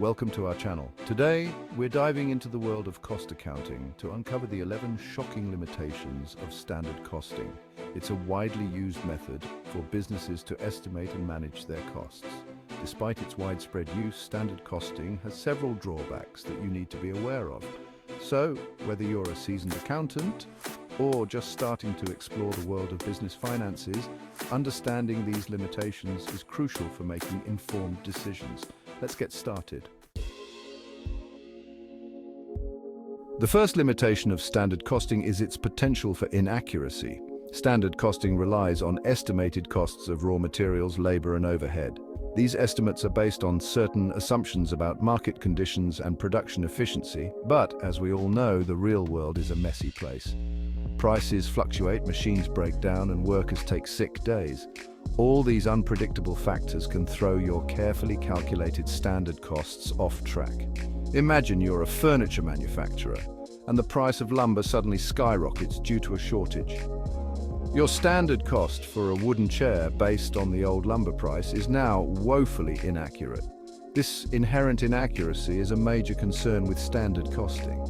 Welcome to our channel. Today, we're diving into the world of cost accounting to uncover the 11 shocking limitations of standard costing. It's a widely used method for businesses to estimate and manage their costs. Despite its widespread use, standard costing has several drawbacks that you need to be aware of. So, whether you're a seasoned accountant or just starting to explore the world of business finances, understanding these limitations is crucial for making informed decisions. Let's get started. The first limitation of standard costing is its potential for inaccuracy. Standard costing relies on estimated costs of raw materials, labor, and overhead. These estimates are based on certain assumptions about market conditions and production efficiency, but as we all know, the real world is a messy place. Prices fluctuate, machines break down, and workers take sick days. All these unpredictable factors can throw your carefully calculated standard costs off track. Imagine you're a furniture manufacturer, and the price of lumber suddenly skyrockets due to a shortage. Your standard cost for a wooden chair based on the old lumber price is now woefully inaccurate. This inherent inaccuracy is a major concern with standard costing.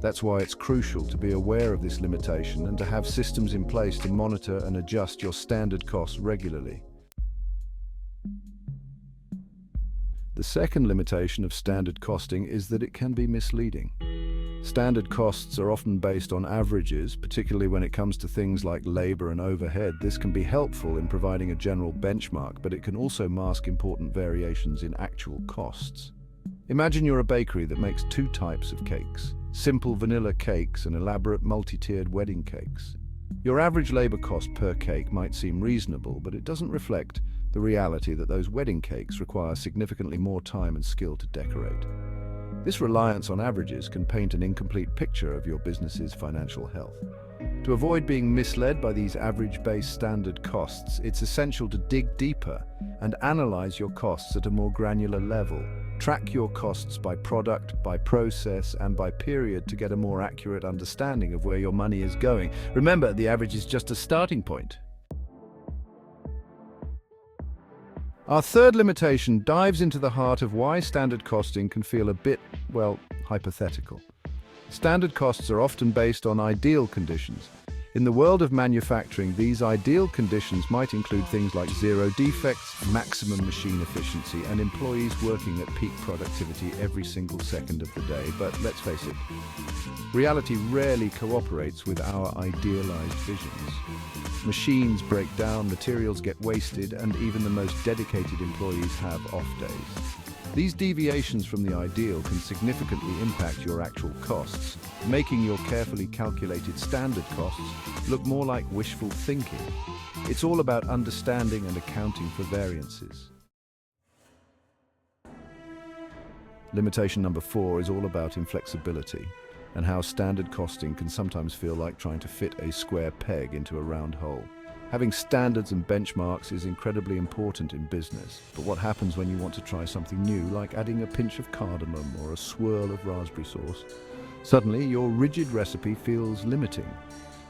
That's why it's crucial to be aware of this limitation and to have systems in place to monitor and adjust your standard costs regularly. The second limitation of standard costing is that it can be misleading. Standard costs are often based on averages, particularly when it comes to things like labor and overhead. This can be helpful in providing a general benchmark, but it can also mask important variations in actual costs. Imagine you're a bakery that makes two types of cakes: simple vanilla cakes and elaborate multi-tiered wedding cakes. Your average labor cost per cake might seem reasonable, but it doesn't reflect the reality that those wedding cakes require significantly more time and skill to decorate. This reliance on averages can paint an incomplete picture of your business's financial health. To avoid being misled by these average-based standard costs, it's essential to dig deeper and analyze your costs at a more granular level. Track your costs by product, by process, and by period to get a more accurate understanding of where your money is going. Remember, the average is just a starting point. Our third limitation dives into the heart of why standard costing can feel a bit, well, hypothetical. Standard costs are often based on ideal conditions. In the world of manufacturing, these ideal conditions might include things like zero defects, maximum machine efficiency, and employees working at peak productivity every single second of the day. But let's face it, reality rarely cooperates with our idealized visions. Machines break down, materials get wasted, and even the most dedicated employees have off days. These deviations from the ideal can significantly impact your actual costs, making your carefully calculated standard costs look more like wishful thinking. It's all about understanding and accounting for variances. Limitation number 4 is all about inflexibility and how standard costing can sometimes feel like trying to fit a square peg into a round hole. Having standards and benchmarks is incredibly important in business, but what happens when you want to try something new, like adding a pinch of cardamom or a swirl of raspberry sauce? Suddenly, your rigid recipe feels limiting.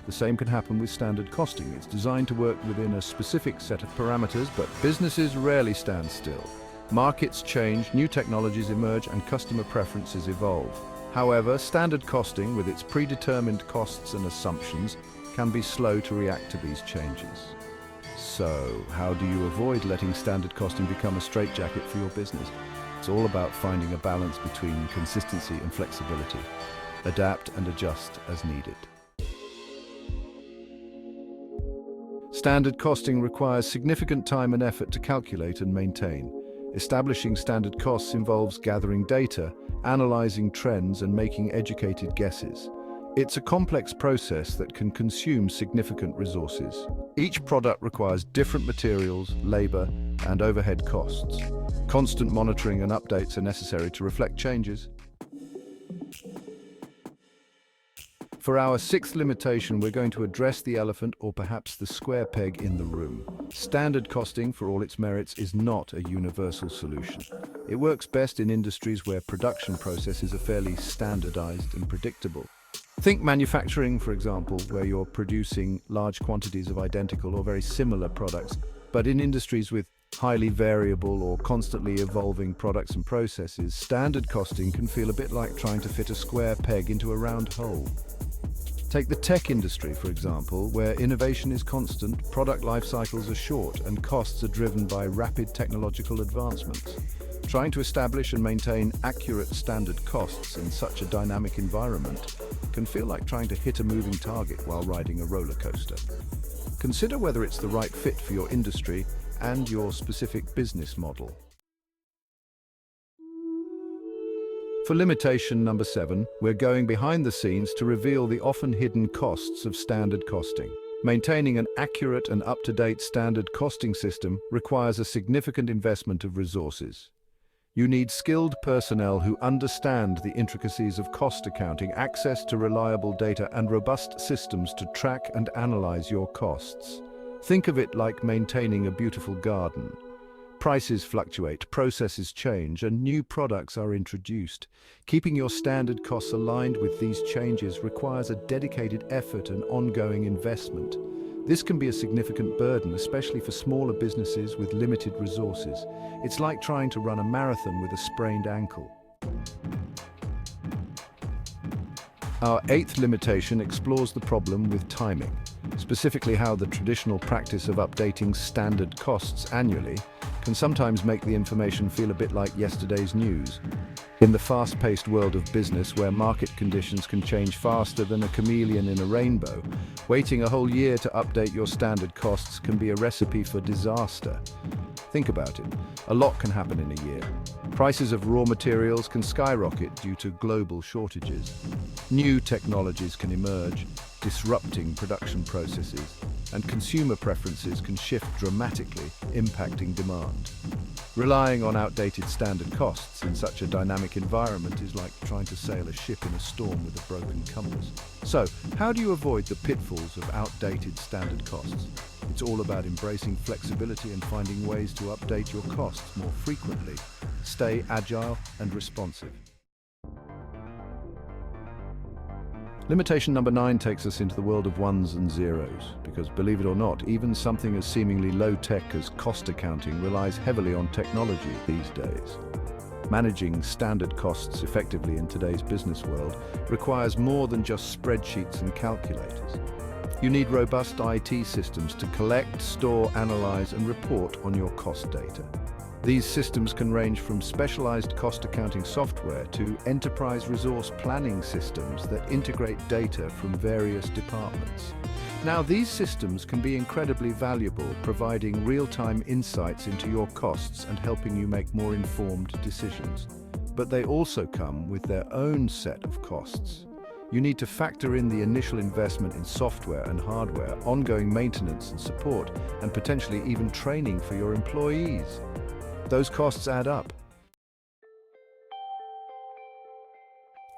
The same can happen with standard costing. It's designed to work within a specific set of parameters, but businesses rarely stand still. Markets change, new technologies emerge, and customer preferences evolve. However, standard costing, with its predetermined costs and assumptions, can be slow to react to these changes. So, how do you avoid letting standard costing become a straitjacket for your business? It's all about finding a balance between consistency and flexibility. Adapt and adjust as needed. Standard costing requires significant time and effort to calculate and maintain. Establishing standard costs involves gathering data, analyzing trends, and making educated guesses. It's a complex process that can consume significant resources. Each product requires different materials, labor, and overhead costs. Constant monitoring and updates are necessary to reflect changes. For our sixth limitation, we're going to address the elephant, or perhaps the square peg in the room. Standard costing, for all its merits, is not a universal solution. It works best in industries where production processes are fairly standardized and predictable. Think manufacturing, for example, where you're producing large quantities of identical or very similar products. But in industries with highly variable or constantly evolving products and processes, standard costing can feel a bit like trying to fit a square peg into a round hole. Take the tech industry, for example, where innovation is constant, product life cycles are short, and costs are driven by rapid technological advancements. Trying to establish and maintain accurate standard costs in such a dynamic environment can feel like trying to hit a moving target while riding a roller coaster. Consider whether it's the right fit for your industry and your specific business model. For limitation number 7, we're going behind the scenes to reveal the often hidden costs of standard costing. Maintaining an accurate and up-to-date standard costing system requires a significant investment of resources. You need skilled personnel who understand the intricacies of cost accounting, access to reliable data, and robust systems to track and analyze your costs. Think of it like maintaining a beautiful garden. Prices fluctuate, processes change, and new products are introduced. Keeping your standard costs aligned with these changes requires a dedicated effort and ongoing investment. This can be a significant burden, especially for smaller businesses with limited resources. It's like trying to run a marathon with a sprained ankle. Our 8th limitation explores the problem with timing, specifically how the traditional practice of updating standard costs annually can sometimes make the information feel a bit like yesterday's news. In the fast-paced world of business, where market conditions can change faster than a chameleon in a rainbow, waiting a whole year to update your standard costs can be a recipe for disaster. Think about it. A lot can happen in a year. Prices of raw materials can skyrocket due to global shortages. New technologies can emerge, disrupting production processes, and consumer preferences can shift dramatically, impacting demand. Relying on outdated standard costs in such a dynamic environment is like trying to sail a ship in a storm with a broken compass. So, how do you avoid the pitfalls of outdated standard costs? It's all about embracing flexibility and finding ways to update your costs more frequently. Stay agile and responsive. Limitation number 9 takes us into the world of ones and zeros, because believe it or not, even something as seemingly low-tech as cost accounting relies heavily on technology these days. Managing standard costs effectively in today's business world requires more than just spreadsheets and calculators. You need robust IT systems to collect, store, analyze, and report on your cost data. These systems can range from specialized cost accounting software to enterprise resource planning systems that integrate data from various departments. Now, these systems can be incredibly valuable, providing real-time insights into your costs and helping you make more informed decisions. But they also come with their own set of costs. You need to factor in the initial investment in software and hardware, ongoing maintenance and support, and potentially even training for your employees. Those costs add up.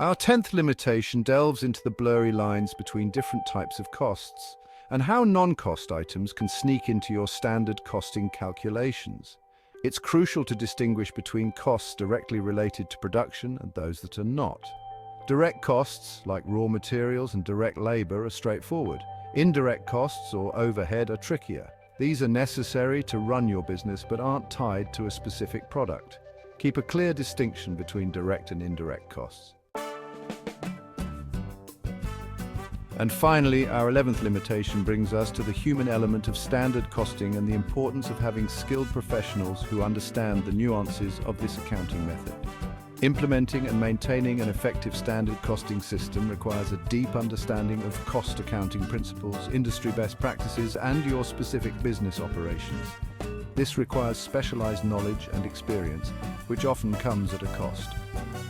Our 10th limitation delves into the blurry lines between different types of costs and how non-cost items can sneak into your standard costing calculations. It's crucial to distinguish between costs directly related to production and those that are not. Direct costs, like raw materials and direct labor, are straightforward. Indirect costs or overhead are trickier. These are necessary to run your business but aren't tied to a specific product. Keep a clear distinction between direct and indirect costs. And finally, our 11th limitation brings us to the human element of standard costing and the importance of having skilled professionals who understand the nuances of this accounting method. Implementing and maintaining an effective standard costing system requires a deep understanding of cost accounting principles, industry best practices, and your specific business operations. This requires specialized knowledge and experience, which often comes at a cost.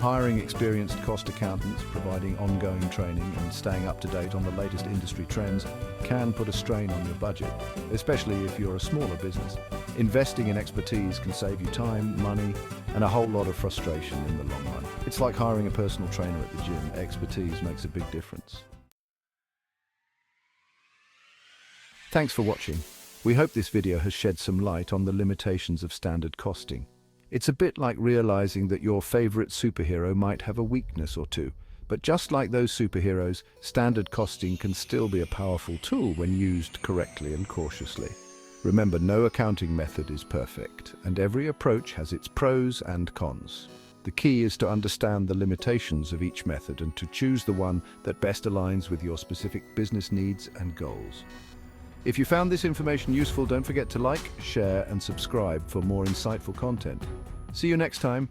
Hiring experienced cost accountants, providing ongoing training, and staying up to date on the latest industry trends can put a strain on your budget, especially if you're a smaller business. Investing in expertise can save you time, money, and a whole lot of frustration in the long run. It's like hiring a personal trainer at the gym. Expertise makes a big difference. Thanks for watching. We hope this video has shed some light on the limitations of standard costing. It's a bit like realizing that your favorite superhero might have a weakness or two. But just like those superheroes, standard costing can still be a powerful tool when used correctly and cautiously. Remember, no accounting method is perfect, and every approach has its pros and cons. The key is to understand the limitations of each method and to choose the one that best aligns with your specific business needs and goals. If you found this information useful, don't forget to like, share, and subscribe for more insightful content. See you next time.